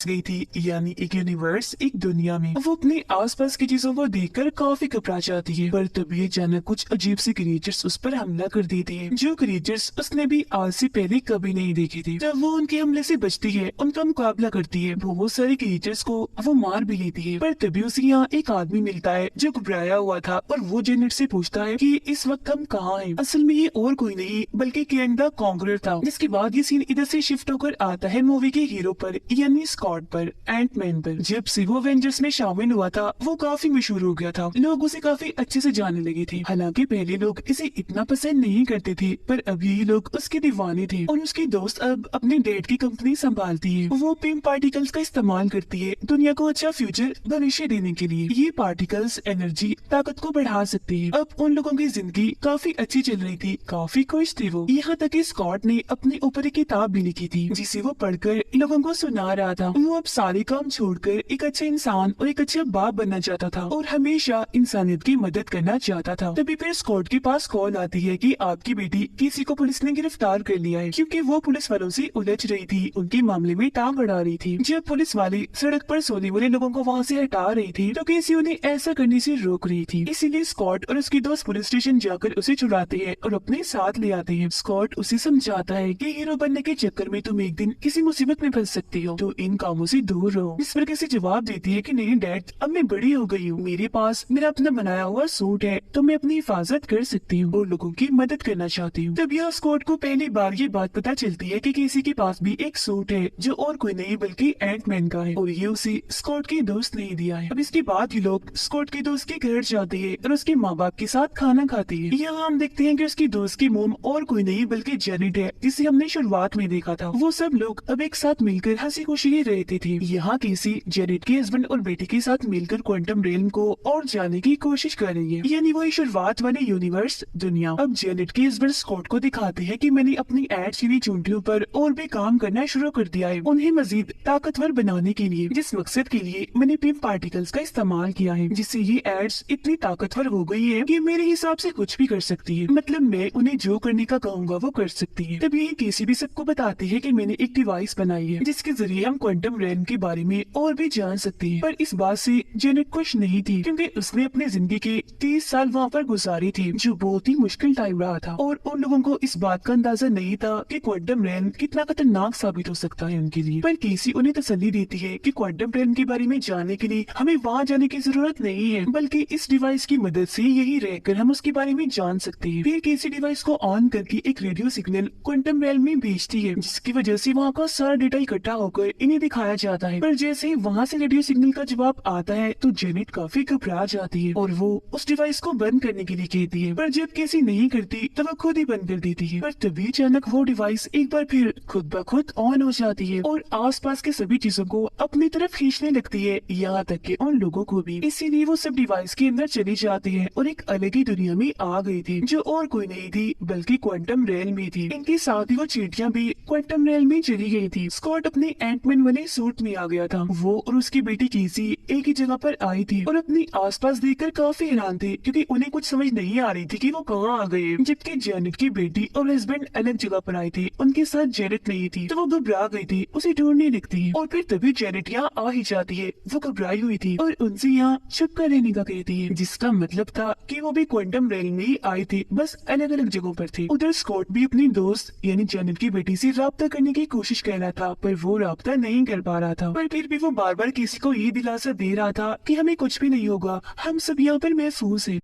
गई थी, यानी एक यूनिवर्स, एक दुनिया में वो अपने आसपास की चीजों को देखकर काफी घबरा जाती है। पर तभी अचानक कुछ अजीब से क्रिएचर्स उस पर हमला कर देते हैं, जो क्रिएचर्स उसने भी आज से पहले कभी नहीं देखे थे। जब वो उनके हमले से बचती है, उनका मुकाबला करती है, वो बहुत सारे क्रिएचर्स को वो मार भी लेती है। पर तभी उसे यहाँ एक आदमी मिलता है जो घबराया हुआ था, और वो जेनेट से पूछता है कि इस वक्त हम कहाँ हैं। असल में ये और कोई नहीं बल्कि कैंग द कॉन्करर था। जिसके बाद ये सीन इधर से शिफ्ट होकर आता है मूवी के हीरो पर, यानी स्कॉट पर, एंटमैन पर। जब से वो एवेंजर्स में शामिल हुआ था, वो काफी मशहूर हो गया था, लोग उसे काफी अच्छे से जानने लगे थे। हालांकि पहले लोग इसे इतना पसंद नहीं करते थे, पर अब यही लोग उसके दीवाने थे। और उसकी दोस्त अब अपने डैड की कंपनी संभालती है। वो पिंक पार्टिकल्स का इस्तेमाल करती है दुनिया को अच्छा फ्यूचर भविष्य देने के लिए। ये पार्टिकल्स एनर्जी ताकत को बढ़ा सकते हैं। अब उन लोगों की जिंदगी काफी अच्छी चल रही थी, काफी खुश थे वो। यहाँ तक कि स्कॉट ने अपने ऊपर एक किताब भी लिखी थी, जिसे वो पढ़कर लोगों को सुना रहा था। वो अब सारे काम छोड़कर एक अच्छा इंसान और एक अच्छा बाप बनना चाहता था, और हमेशा इंसानियत की मदद करना चाहता था। तभी फिर स्कॉट के पास कॉल आती है कि आपकी बेटी किसी को पुलिस ने गिरफ्तार कर लिया है, क्योंकि वो पुलिस वालों से उलझ रही थी, उनके मामले में टांग अड़ा रही थी। जब पुलिस वाले सड़क पर सोने वाले लोगों को वहाँ से हटा रही थी, तो केसी उन्हें ऐसा करने से रोक रही थी। इसीलिए स्कॉट और उसकी दोस्त पुलिस स्टेशन जाकर उसे छुड़ाते हैं और अपने साथ ले आते हैं। स्कॉट उसे समझाता है कि हीरो बनने के चक्कर में तुम एक दिन किसी मुसीबत में फंस सकती हो, तो इन कामों से दूर रहो। इस पर किसी जवाब देती है कि नहीं डैड, अब मैं बड़ी हो गई हूँ, मेरे पास मेरा अपना बनाया हुआ सूट है, तो मैं अपनी हिफाजत कर सकती हूँ और लोगों की मदद करना चाहती हूँ। तब यह स्कॉट को पहली बार ये बात पता चलती है कि किसी के पास भी एक सूट है, जो और कोई नहीं बल्कि एंटमैन का है, और ये उसे स्कॉट के दोस्त ने दिया है। अब इसके बाद ही लोग स्कॉट के दोस्त के घर जाते हैं और उसके माँ बाप के साथ खाना खाते हैं। यहाँ हम देखते हैं कि उसकी दोस्त की मोम और कोई नहीं बल्कि जेनेट है, जिसे हमने शुरुआत में देखा था। वो सब लोग अब एक साथ मिलकर हंसी खुशी रहते थे। यहाँ केसी जेनेट के हस्बैंड और बेटे के साथ मिलकर क्वांटम रेलम को और जाने की कोशिश कर रही है, यानी वही शुरुआत वाले यूनिवर्स दुनिया। अब जेनेट के हस्बैंड स्कॉट को दिखाते हैं कि मैंने अपनी एड चीनी चूंटियों पर और भी काम करना शुरू कर दिया है, उन्हें मजीद ताकतवर बनाने के लिए, जिस मकसद के लिए मैंने पिंक पार्टिकल्स का इस्तेमाल किया है, जिससे ये एड्स इतनी ताकतवर हो गई है कि मेरे हिसाब से कुछ भी कर सकती है। मतलब मैं उन्हें जो करने का कहूँगा वो कर सकती है। तब ये केसी भी सबको बताते हैं कि मैंने एक डिवाइस बनाई है, जिसके जरिए हम क्वांटम रेलम के बारे में और भी जान सकते हैं। पर इस बात से जेनेट खुश नहीं थी, क्योंकि उसने अपनी जिंदगी के 30 साल वहाँ पर गुजारी थी, जो बहुत ही मुश्किल टाइम रहा था, और उन लोगों को इस बात का अंदाजा नहीं था कि क्वांटम रेलम कितना खतरनाक साबित हो सकता है उनके लिए। पर केसी उन्हें तसल्ली देती है कि क्वांटम रेलम के बारे में जानने के लिए हमें वहाँ जाने की जरूरत नहीं है, बल्कि इस डिवाइस की मदद से यही रहकर हम उसके बारे में जान सकते हैं। फिर केसी डिवाइस को ऑन करके एक रेडियो सिग्नल क्वांटम रेलम में भेजती है, जिसकी वजह से वहाँ का सारा डेटा इकट्ठा होकर इन्हें दिखाया जाता है। पर जैसे ही वहाँ से रेडियो सिग्नल का जवाब आता है, तो जेनेट काफी घबरा जाती है और वो उस डिवाइस को बंद करने के लिए कहती है। पर जब केसी नहीं करती, तो वो खुद ही बंद कर देती है। पर तभी अचानक वो डिवाइस एक बार फिर खुद ब खुद ऑन हो जाती है और आसपास के सभी चीजों को अपनी तरफ खींचने लगती है, यहाँ तक कि उन लोगों को भी। इसीलिए वो सब डिवाइस के अंदर चली जाती है और एक अलग ही दुनिया में आ गई थी, जो और कोई नहीं थी बल्कि क्वांटम रेल में थी। इनके साथ ही वो चींटियां भी क्वांटम रेल में चली गई थी। स्कॉट अपने एंटमैन वाले सूट में आ गया था। वो और उसकी बेटी केसी एक ही जगह पर आई थी और अपनी आसपास देखकर काफी हैरान थे, क्योंकि उन्हें कुछ समझ नहीं आ रही थी कि वो कहाँ आ गए। जबकि जेनेट की बेटी और हस्बैंड अलग जगह पर आए थे, उनके साथ जेनेट नहीं थी, तो वो घबरा गई थी, उसे ढूंढने लगती है। और फिर तभी जेनेट यहाँ आ ही जाती है। वो घबराई हुई थी और उनसे यहाँ चुप कर रहने का कहती है, जिसका मतलब था कि वो भी क्वांटम रेल में ही आए थे, बस अलग अलग जगहों पर थे। उधर स्कॉट भी अपनी दोस्त यानी जेनेट की बेटी से राब्ता करने की कोशिश कर रहा था, पर वो राब्ता नहीं कर पा रहा था। पर फिर भी वो बार बार किसी को ये दिलासा दे रहा था कि हमें कुछ भी नहीं होगा, हम सब यहाँ पर महफूज हैं।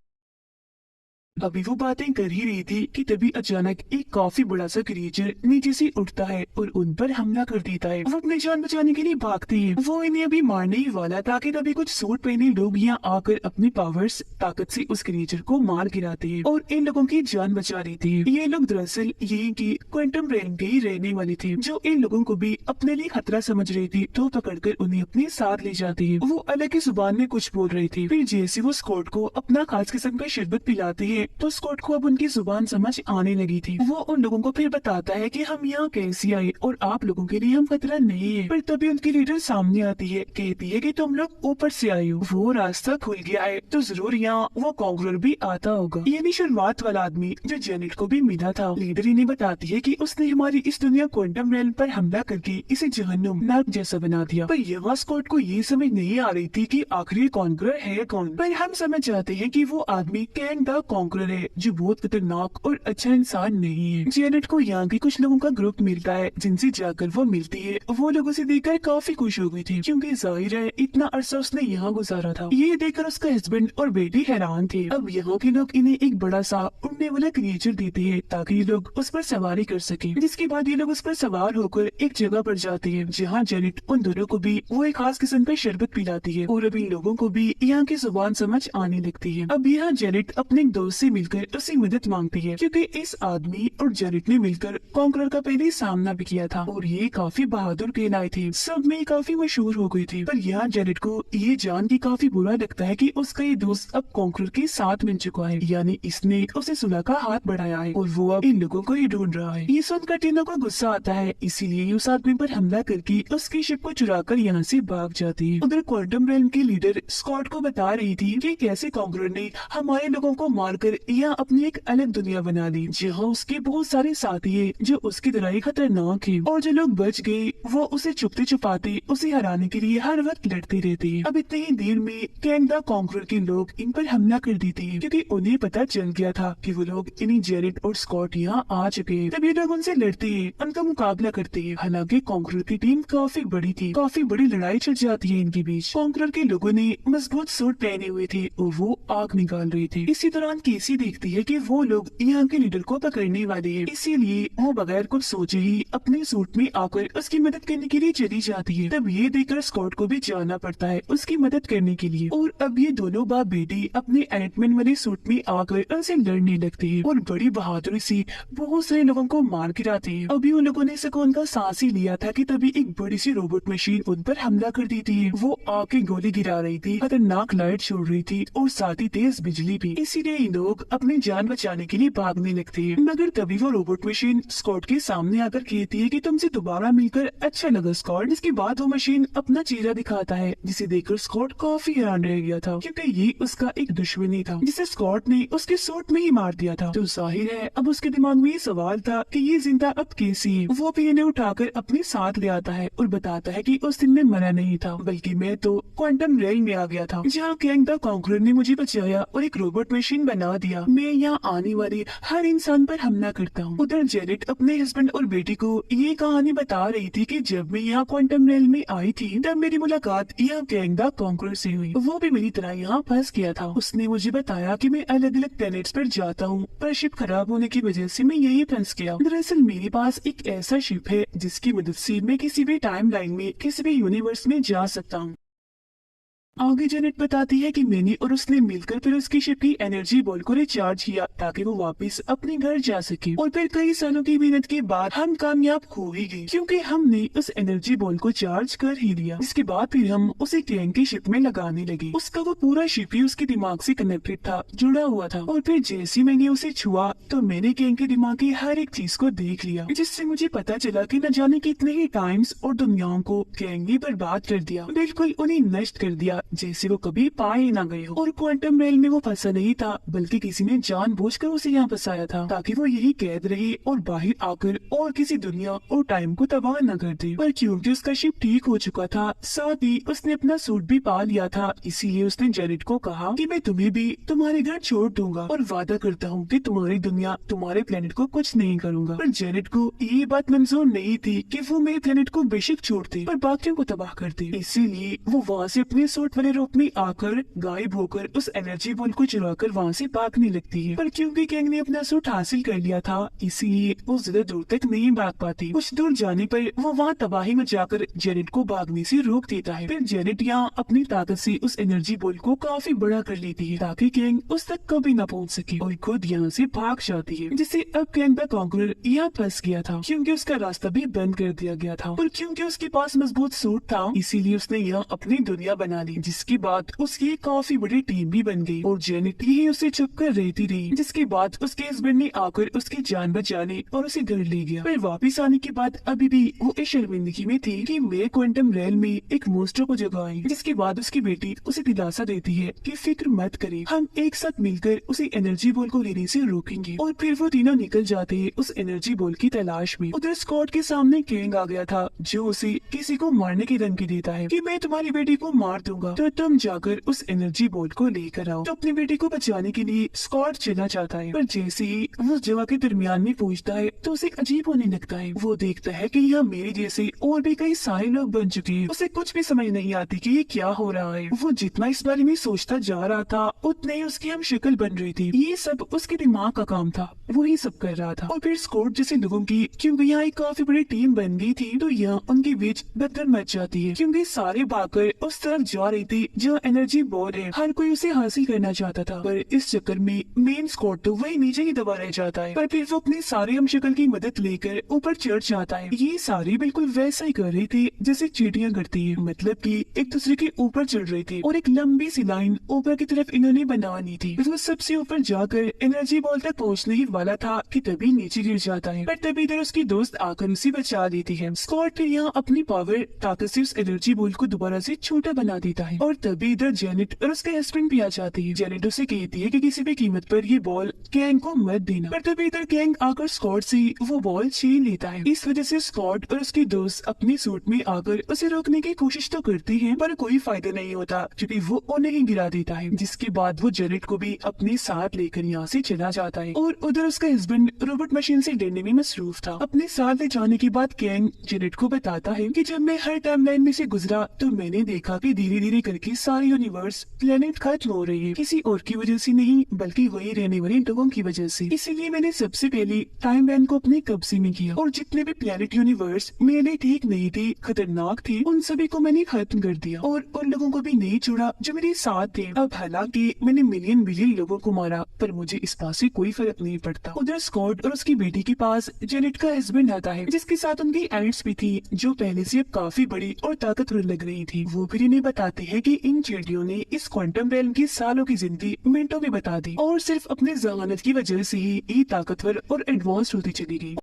अभी वो बातें कर ही रही थी कि तभी अचानक एक काफी बड़ा सा क्रिएचर नीचे से उठता है और उन पर हमला कर देता है। वो अपनी जान बचाने के लिए भागती है। वो इन्हें अभी मारने ही वाला था कि तभी कुछ सूट पहने लोग यहाँ आकर अपनी पावर्स ताकत से उस क्रिएचर को मार गिराते हैं और इन लोगों की जान बचा लेते हैं। ये लोग दरअसल यही की क्वांटम रेलम के ही रहने वाले थे, जो इन लोगों को भी अपने लिए खतरा समझ रही थी, तो पकड़कर उन्हें अपने साथ ले जाती है। वो अलग ही जुबान में कुछ बोल रही थी। फिर जैसे वो स्कॉट को अपना खास किस्म का शरबत पिलाती है, है तो स्कॉट को अब उनकी जुबान समझ आने लगी थी। वो उन लोगों को फिर बताता है कि हम यहाँ कैसे आए और आप लोगों के लिए हम खतरा नहीं है। पर तभी उनकी लीडर सामने आती है, कहती है कि तुम लोग ऊपर से आए हो, वो रास्ता खुल गया है तो जरूर यहाँ वो कॉन्करर भी आता होगा। ये भी शुरुआत वाला आदमी जो जेनेट को भी मिला था। लीडर इन्हें बताती है कि उसने हमारी इस दुनिया क्वांटम रेल पर हमला करके इसे जहन्नुम नर्क जैसा बना दिया। पर यहाँ स्कॉट को ये समझ नहीं आ रही थी कि आखिर ये कॉन्करर है कौन। पर हम समझ जाते हैं कि वो आदमी कैंग द कॉन्करर है जो बहुत खतरनाक और अच्छा इंसान नहीं है। जेनेट को यहाँ के कुछ लोगों का ग्रुप मिलता है जिनसे जाकर वो मिलती है। वो लोग उसे देखकर काफी खुश हो गई थी क्योंकि जाहिर है इतना अरसा उसने यहाँ गुजारा था। ये देखकर उसका हस्बैंड और बेटी हैरान थे। अब यहाँ के लोग इन्हें एक बड़ा सा उड़ने वाला क्रिएचर देते हैं ताकि ये लोग उस पर सवारी कर सके। जिसके बाद ये लोग उस पर सवार होकर एक जगह पर जाते हैं जहाँ जेनेट उन दोनों को भी वो एक खास किस्म का शरबत पिलाती है और अब इन लोगों को भी यहाँ की जुबान समझ आने लगती है। अब यहाँ जेनेट अपने एक दोस्त से मिलकर उससे मदद मांगती है क्योंकि इस आदमी और जेनेट ने मिलकर कॉन्करर का पहले सामना भी किया था और ये काफी बहादुर कहलाए थे, सब में काफी मशहूर हो गई थी। पर यहाँ जेनेट को ये जान के काफी बुरा लगता है कि उसका ये दोस्त अब कॉन्करर के साथ मिल चुका है, यानी इसने उसे सुलह का हाथ बढ़ाया है और वो अब इन लोगों को ही ढूंढ रहा है। ये सुनकर टीना को गुस्सा आता है, इसीलिए उस आदमी पर हमला करके उसकी शिप को चुराकर यहाँ से भाग जाती है। उधर क्वांटम रेल्म की लीडर स्कॉट को बता रही थी कि कैसे कॉन्करर ने हमारे लोगों को मारकर यहाँ अपनी एक अलग दुनिया बना ली जहाँ उसके बहुत सारे साथी है जो उसकी तरह ही खतरनाक है और जो लोग बच गए वो उसे छुपते छुपाते उसे हराने के लिए हर वक्त लड़ते रहते हैं। अब इतनी ही देर में कैंग द कॉन्करर के लोग इन पर हमला कर देते हैं क्योंकि उन्हें पता चल गया था कि वो लोग इन्हीं जेनेट और स्कॉट यहाँ आ चुके हैं। तब ये लोग उनसे लड़ते हैं, उनका मुकाबला करते हैं। हालांकि कॉन्करर की टीम काफी बड़ी थी, काफी बड़ी लड़ाई छिड़ जाती है इनके बीच। कॉन्करर के लोगों ने मजबूत सूट पहने हुए थे और वो आग निकाल रहे थे। इसी दौरान केसी देखती है कि वो लोग यहाँ के लीडर को पकड़ने वाले हैं, इसीलिए वो बगैर कुछ सोचे ही अपने सूट में आकर उसकी मदद करने के लिए चली जाती है। तब ये देखकर स्कॉट को भी जाना पड़ता है उसकी मदद करने के लिए और अब ये दोनों बाप बेटी अपने एंटमैन वाले सूट में आकर उनसे लड़ने लगते हैं और बड़ी बहादुरी से बहुत सारे लोगों को मार गिराते हैं। अभी उन लोगों ने सुकून का सांस ही लिया था कि तभी एक बड़ी सी रोबोट मशीन उन पर हमला कर देती है। वो आके गोली गिरा रही थी, खतरनाक लाइट छोड़ रही थी और साथ ही तेज बिजली भी, इसीलिए इन लोग अपनी जान बचाने के लिए भागने लगते हैं। मगर तभी वो रोबोट मशीन स्कॉट के सामने आकर कहती है कि तुमसे दोबारा मिलकर अच्छा लगा स्कॉट। इसके बाद वो मशीन अपना चेहरा दिखाता है जिसे देखकर स्कॉट काफी हैरान रह गया था क्योंकि ये उसका एक दुश्मनी था जिसे स्कॉट ने उसके सूट में ही मार दिया था। तो जाहिर है अब उसके दिमाग में ये सवाल था कि ये जिंदा अब कैसे है। वो भी इन्हें उठाकर अपने साथ ले आता है और बताता है कि उस दिन में मरा नहीं था बल्कि मैं तो क्वांटम रेल में आ गया था जहाँ कैंग द कॉन्करर ने मुझे बचाया और एक रोबोट मशीन बना दिया। मैं यहाँ आने वाले हर इंसान पर हमला करता हूँ। उधर जेनेट अपने हस्बैंड और बेटी को ये कहानी बता रही थी कि जब मैं यहाँ क्वांटम रेल में आई थी तब मेरी मुलाकात यहाँ कैंग द कॉन्करर से हुई। वो भी मेरी तरह यहाँ फंस गया था। उसने मुझे बताया कि मैं अलग अलग प्लेनेट्स पर जाता हूँ पर शिप खराब होने की वजह से मैं यही फंस गया। दरअसल मेरे पास एक ऐसा शिप है जिसकी मदद से मैं किसी भी टाइम लाइन में किसी भी यूनिवर्स में जा सकता हूँ। आगे जेनेट बताती है कि मैंने और उसने मिलकर फिर उसकी शिप की एनर्जी बॉल को रिचार्ज किया ताकि वो वापस अपने घर जा सके और फिर कई सालों की मेहनत के बाद हम कामयाब हो ही गए क्योंकि हमने उस एनर्जी बॉल को चार्ज कर ही लिया। इसके बाद फिर हम उसे कैंग की शिप में लगाने लगे। उसका वो पूरा शिप ही उसके दिमाग से कनेक्टेड था, जुड़ा हुआ था और फिर जैसे मैंने उसे छुआ तो मैंने कैंग के दिमाग की हर एक चीज को देख लिया जिससे मुझे पता चला कि न जाने कितने ही टाइम्स और दुनियाओं को कैंग ने बर्बाद कर दिया, बिल्कुल उन्हें नष्ट कर दिया जैसे वो कभी पाए ना गए हो। और क्वांटम रेल में वो फंसा नहीं था बल्कि किसी ने जानबूझकर उसे यहाँ फंसाया था ताकि वो यही कैद रहे और बाहर आकर और किसी दुनिया और टाइम को तबाह न कर दे। पर क्योंकि उसका शिप ठीक हो चुका था साथ ही उसने अपना सूट भी पा लिया था, इसीलिए उसने जेनेट को कहा कि मैं तुम्हें भी तुम्हारे घर छोड़ दूंगा और वादा करता हूँ कि तुम्हारी दुनिया तुम्हारे प्लेनेट को कुछ नहीं करूंगा। पर जेनेट को ये बात मंजूर नहीं थी कि वो मेरे प्लेनेट को बेशक छोड़ते पर बाकियों को तबाह करते, इसीलिए वो वहाँ से अपने सूट वाले रूप में आकर गायब होकर उस एनर्जी बॉल को चुराकर वहाँ से भागने लगती है। पर क्योंकि कैंग ने अपना सूट हासिल कर लिया था इसीलिए वो ज्यादा दूर तक नहीं भाग पाती। कुछ दूर जाने पर वो वहाँ तबाही मचाकर जेनेट को भागने से रोक देता है। फिर जेनेट यहाँ अपनी ताकत से उस एनर्जी बॉल को काफी बड़ा कर लेती है ताकि कैंग उस तक कभी न पहुँच सके और खुद यहाँ से भाग जाती है, जिससे अब कैंग द कॉन्करर यहाँ फंस गया था क्योंकि उसका रास्ता भी बंद कर दिया गया था। पर क्योंकि उसके पास मजबूत सूट था इसीलिए उसने यहाँ अपनी दुनिया बना ली जिसके बाद उसकी काफी बड़ी टीम भी बन गई और जेनेट ही उसे छुप कर रहती रही। जिसके बाद उसके हस्बैंड ने आकर उसकी जान बचाने और उसे घर ले गया। पर वापिस आने के बाद अभी भी वो इस शर्मिंदगी में थी कि मैं क्वांटम रेल में एक मोस्टर को जगाई। जिसके बाद उसकी बेटी उसे दिलासा देती है कि फिक्र मत करे, हम एक साथ मिलकर उसे एनर्जी बॉल को लेने से रोकेंगे। और फिर वो तीनों निकल जाते हैं उस एनर्जी बॉल की तलाश में। उधर स्कॉट के सामने कैंग आ गया था जो उसे किसी को मारने की धमकी देता है कि मैं तुम्हारी बेटी को मार दूंगा, तो तुम जाकर उस एनर्जी बॉल को लेकर आओ। तो अपनी बेटी को बचाने के लिए स्कॉट चला जाता है, पर जैसे ही वो जगह के दरमियान में पहुंचता है तो उसे अजीब होने लगता है। वो देखता है कि यहाँ मेरे जैसे और भी कई सारे लोग बन चुके हैं। उसे कुछ भी समझ नहीं आती कि ये क्या हो रहा है। वो जितना इस बारे में सोचता जा रहा था उतने ही उसकी हम शक्ल बन रही थी। ये सब उसके दिमाग का काम था, वही सब कर रहा था। और फिर स्कॉट जैसे लोगों की क्योंकि यहाँ एक काफी बड़ी टीम बन गई थी तो यहाँ उनके बीच भगदड़ मच जाती है क्योंकि सारे भागकर उस तरफ जा रहे थे जहाँ एनर्जी बॉल है। हर कोई उसे हासिल करना चाहता था, पर इस चक्कर में मेन स्कॉट तो वही नीचे ही दबा रह जाता है। पर फिर वो अपने सारे हम शक्ल की मदद लेकर ऊपर चढ़ जाता है। ये सारे बिल्कुल वैसा ही कर रहे थे जैसे चींटियां करती है, मतलब कि एक दूसरे के ऊपर चढ़ रहे थे और एक लंबी सी लाइन ऊपर की तरफ इन्होंने बनानी थी। वो सबसे ऊपर जाकर एनर्जी बॉल तक पहुंचने ही वाला था कि तभी नीचे गिर जाता है। पर तभी इधर उसकी दोस्त आकर उसे बचा देती है। स्कॉट फिर यहाँ अपनी पावर ताकत से उस एनर्जी बॉल को दोबारा से छोटा बना देता है और तभी इधर जेनेट और उसके हस्बैंड भी आ जाते हैं। जेनेट उसे कहती है कि किसी भी कीमत पर ये बॉल कैंग को मत देना, पर तभी इधर कैंग आकर स्कॉट से वो बॉल छीन लेता है। इस वजह से स्कॉट और उसकी दोस्त अपनी सूट में आकर उसे रोकने की कोशिश तो करती हैं, पर कोई फायदा नहीं होता क्योंकि वो उन्हें ही गिरा देता है। जिसके बाद वो जेनेट को भी अपने साथ लेकर यहाँ से चला जाता है और उधर उसका हस्बैंड रोबोट मशीन से डरने में मसरूफ था। अपने साथ ले जाने के बाद कैंग जेनेट को बताता है कि जब मैं हर टाइमलाइन में से गुजरा तो मैंने देखा कि धीरे धीरे करके सारे यूनिवर्स प्लेनेट खत्म हो रही है, किसी और की वजह से नहीं बल्कि वही रहने वाले लोगों की वजह से। इसीलिए मैंने सबसे पहले टाइमलाइन को अपने कब्जे में किया और जितने भी प्लेनेट यूनिवर्स मेरे लिए ठीक नहीं थे, खतरनाक थे, उन सभी को मैंने खत्म कर दिया और उन लोगों को भी नहीं छोड़ा जो मेरे साथ थे। अब हालांकि मैंने मिलियन बिलियन लोगों को मारा पर मुझे इस बात से कोई फर्क नहीं पड़ता। उधर स्कॉट और उसकी बेटी के पास जेनेट का हस्बैंड आता है जिसके साथ उनकी एंट्स भी थी जो पहले से अब काफी बड़ी और ताकतवर लग रही थी। वो फिर इन्हें बताते हैं कि इन चींटियों ने इस क्वांटम रेलम की सालों की जिंदगी मिनटों में बता दी और सिर्फ अपने जहानत की वजह से ही ये ताकतवर और एडवांस होती चली गई।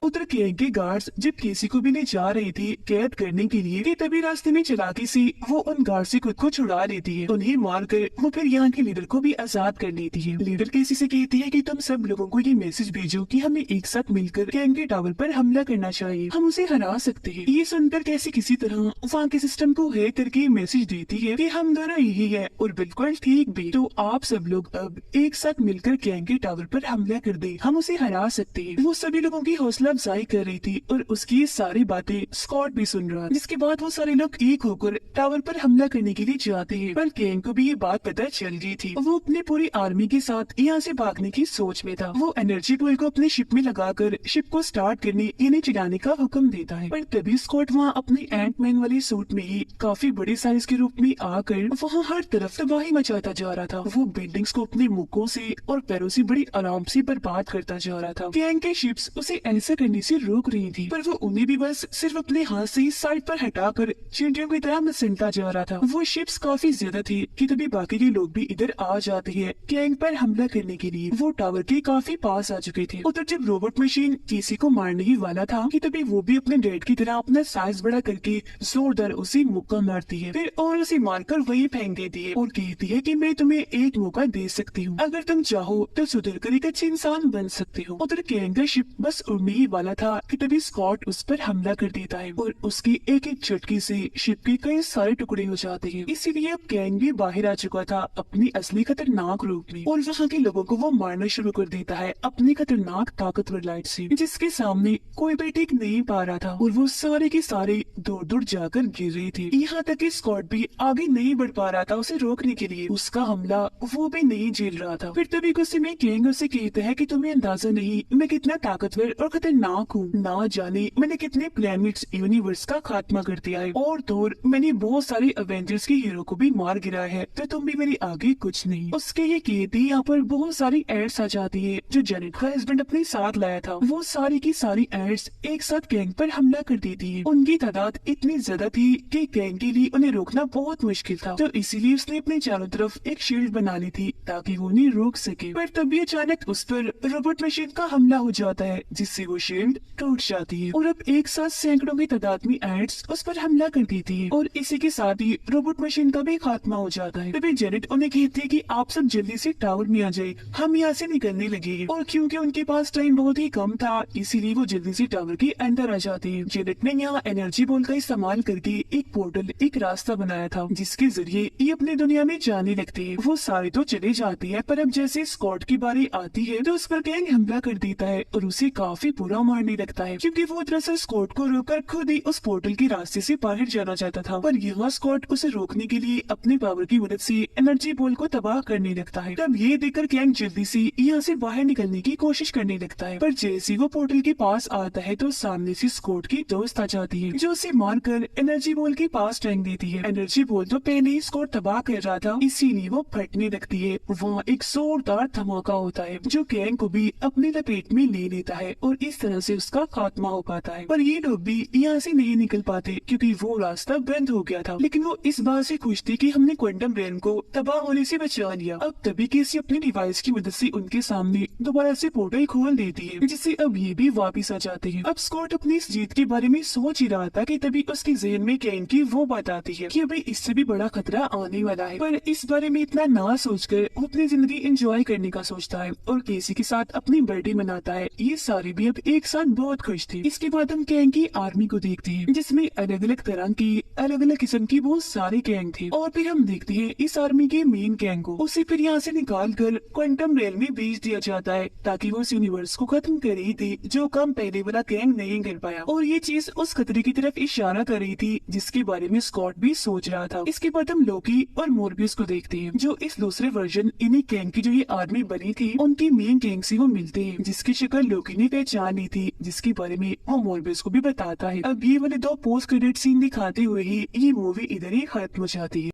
उधर कैंग के गार्ड्स जब किसी को भी ले जा रही थी कैद करने के लिए कि तभी रास्ते में चालाकी से वो उन गार्ड से खुद को छुड़ा लेती है। उन्हें मारकर वो फिर यहाँ के लीडर को भी आजाद कर लेती है। लीडर किसी से कहती है कि तुम सब लोगों को ये मैसेज भेजो कि हमें एक साथ मिलकर कैंग के टावर पर हमला करना चाहिए, हम उसे हरा सकते हैं। ये सुनकर कैसे किसी तरह वहाँ के सिस्टम को हैक करके मैसेज देती है कि हम दोनों यही है और बिल्कुल ठीक भी, तो आप सब लोग अब एक साथ मिलकर कैंग के टावर पर हमला कर दे, हम उसे हरा सकते हैं। वो सभी लोगों की हौसला अफजाई कर रही थी और उसकी ये सारी बातें स्कॉट भी सुन रहा। जिसके बाद वो सारे लोग एक होकर टावर पर हमला करने के लिए जाते हैं, पर कैंग को भी ये बात पता चल गई थी। वो अपनी पूरी आर्मी के साथ यहाँ से भागने की सोच में था। वो एनर्जी बॉल को अपने शिप में लगाकर शिप को स्टार्ट करने यानी चलाने का हुक्म देता है, पर तभी स्कॉट वहाँ अपनी एंटमैन वाली सूट में ही काफी बड़े साइज के रूप में आकर वहाँ हर तरफ तबाही मचाता जा रहा था। वो बिल्डिंग्स को अपने मुक्कों से और पैरों से बड़ी आराम से बर्बाद करता जा रहा था। कैंग के शिप्स उसे ऐसा करने से रोक रही थी, पर वो उन्हें भी बस सिर्फ अपने हाथ से साइड पर हटाकर चींटियों की तरह मसलता जा रहा था। वो शिप्स काफी ज्यादा थी कि तभी बाकी के लोग भी इधर आ जाते हैं कैंग पर हमला करने के लिए। वो टावर के काफी पास आ चुके थे। उधर जब रोबोट मशीन किसी को मारने ही वाला था कि तभी वो भी अपने डैड की तरह अपना साइज बड़ा करके जोरदार उसे मुक्का मारती है, फिर और उसे मारकर वही फेंक देती है और कहती है कि मैं तुम्हें एक मौका दे सकती हूँ, अगर तुम चाहो तो सुधर कर एक अच्छे इंसान बन सकते हो। उधर कैंग का शिप बस उड़ने ही वाला था कि तभी स्कॉट उस पर हमला कर देता है और उसकी एक एक झटके से शिप के कई सारे टुकड़े हो जाते हैं। इसीलिए अब कैंग भी बाहर आ चुका था अपनी असली खतरनाक रूप में और वहाँ के लोगों को वो मारना शुरू कर देता है अपनी खतरनाक ताकतवर लाइट से, जिसके सामने कोई भी टिक नहीं पा रहा था और वो सारे के सारे दूर दूर जाकर गिर रहे थे। यहाँ तक कि स्कॉट भी आगे नहीं बढ़ पा रहा था उसे रोकने के लिए, उसका हमला वो भी नहीं झेल रहा था। फिर तभी गुस्से में कैंग उसे कहता है कि तुम्हें अंदाजा नहीं मैं कितना ताकतवर और खतरनाक खतरनाक हूँ। ना जाने मैंने कितने प्लैनेट्स यूनिवर्स का खात्मा कर दिया है और तो और मैंने बहुत सारे एवेंजर्स के हीरो को भी मार गिराया है, तो तुम भी मेरी आगे कुछ नहीं। उसके ये कहते ही यहाँ पर बहुत सारी एड्स आ जाती है जो जेनेट का हस्बैंड अपने साथ लाया था। वो सारी की सारी एड्स एक साथ गैंग पर हमला कर देती है। उनकी तादाद इतनी ज्यादा थी कि गैंग के लिए उन्हें रोकना बहुत मुश्किल था, तो इसीलिए उसने अपने चारों तरफ एक शील्ड बना ली थी ताकि वो उन्हें रोक सके। पर तभी अचानक उस पर रोबोट मशीन का हमला हो जाता है जिससे वो शील्ड टूट जाती है और अब एक साथ सैकड़ों की तादाद में एड्स उस पर हमला कर देती है और इसी के साथ ही रोबोट मशीन का भी खात्मा हो जाता है। तभी जेनेट उन्हें कहती है कि आप सब जल्दी से टावर में आ जाए, हम यहाँ से निकलने लगे। और क्योंकि उनके पास टाइम बहुत ही कम था इसीलिए वो जल्दी से टावर के अंदर आ जाते हैं। जेनेट ने यहाँ एनर्जी बॉल का इस्तेमाल करके एक पोर्टल, एक रास्ता बनाया था जिसके जरिए ये अपनी दुनिया में जाने लगते हैं। वो सारे तो चले जाते हैं पर अब जैसे स्कॉट की बारी आती है तो उस पर गैंग हमला कर देता है और उसे काफी बुरा मारने लगता है क्योंकि वो दरअसल स्कॉट को रोककर खुद ही उस पोर्टल के रास्ते से बाहर जाना चाहता था। पर यहाँ स्कॉट उसे रोकने के लिए अपने पावर की मदद से एनर्जी बॉल को तबाह करने लगता है। तब ये देखकर गैंग जल्दी से यहाँ से बाहर निकलने की कोशिश करने लगता है, पर जैसे वो पोर्टल के पास आता है तो सामने से स्कॉट की दोस्त आ जाती है जो उसे मारकर एनर्जी बॉल के पास फेंक देती है। एनर्जी बॉल तो पहले ही स्कॉट तबाह कर रहा था इसीलिए वो फटने लगती है। वहाँ एक जोरदार धमाका होता है जो गैंग को भी अपनी लपेट में ले लेता है और इस तरह से उसका खात्मा हो पाता है। पर ये लोग भी यहाँ से नहीं निकल पाते क्योंकि वो रास्ता बंद हो गया था, लेकिन वो इस बात से खुश थे कि हमने क्वांटम रेन को तबाह होने से बचा लिया। अब तभी केसी अपनी डिवाइस की मदद से उनके सामने दोबारा से पोर्टल खोल देती है जिससे अब ये भी वापिस आ जाते हैं। अब स्कॉट अपनी इस जीत के बारे में सोच ही रहा था कि तभी उसके जहन में कैन की वो बात आती है कि अभी इससे भी बड़ा खतरा आने वाला है। पर इस बारे में इतना ना सोचकर वो अपनी जिंदगी एंजॉय करने का सोचता है और केसी के साथ अपनी बर्थडे मनाता है। ये सारे भी अब एक साथ बहुत खुश थे। इसके बाद हम गैंग की आर्मी को देखते हैं जिसमें अलग अलग तरह की अलग अलग किस्म की बहुत सारे गैंग थे और फिर हम देखते हैं इस आर्मी के मेन गैंग को उसे फिर यहाँ से निकाल कर क्वांटम रेल में भेज दिया जाता है ताकि वो इस यूनिवर्स को खत्म कर ही दे जो काम पहले वाला गैंग नहीं कर पाया। और ये चीज उस खतरे की तरफ इशारा कर रही थी जिसके बारे में स्कॉट भी सोच रहा था। इसके बाद हम लोकी और मोरबियस को देखते हैं जो इस दूसरे वर्जन इन्हीं गैंग की जो ये आर्मी बनी थी उनकी मेन गैंग से वो मिलते हैं जिसकी शक्ल लोकी ने पहचान ली थी जिसके बारे में वो मोरबियस को भी बताता है। अब ये वाले दो पोस्ट क्रेडिट सीन दिखाते हुए ही ये मूवी इधर ही खत्म हो जाती है।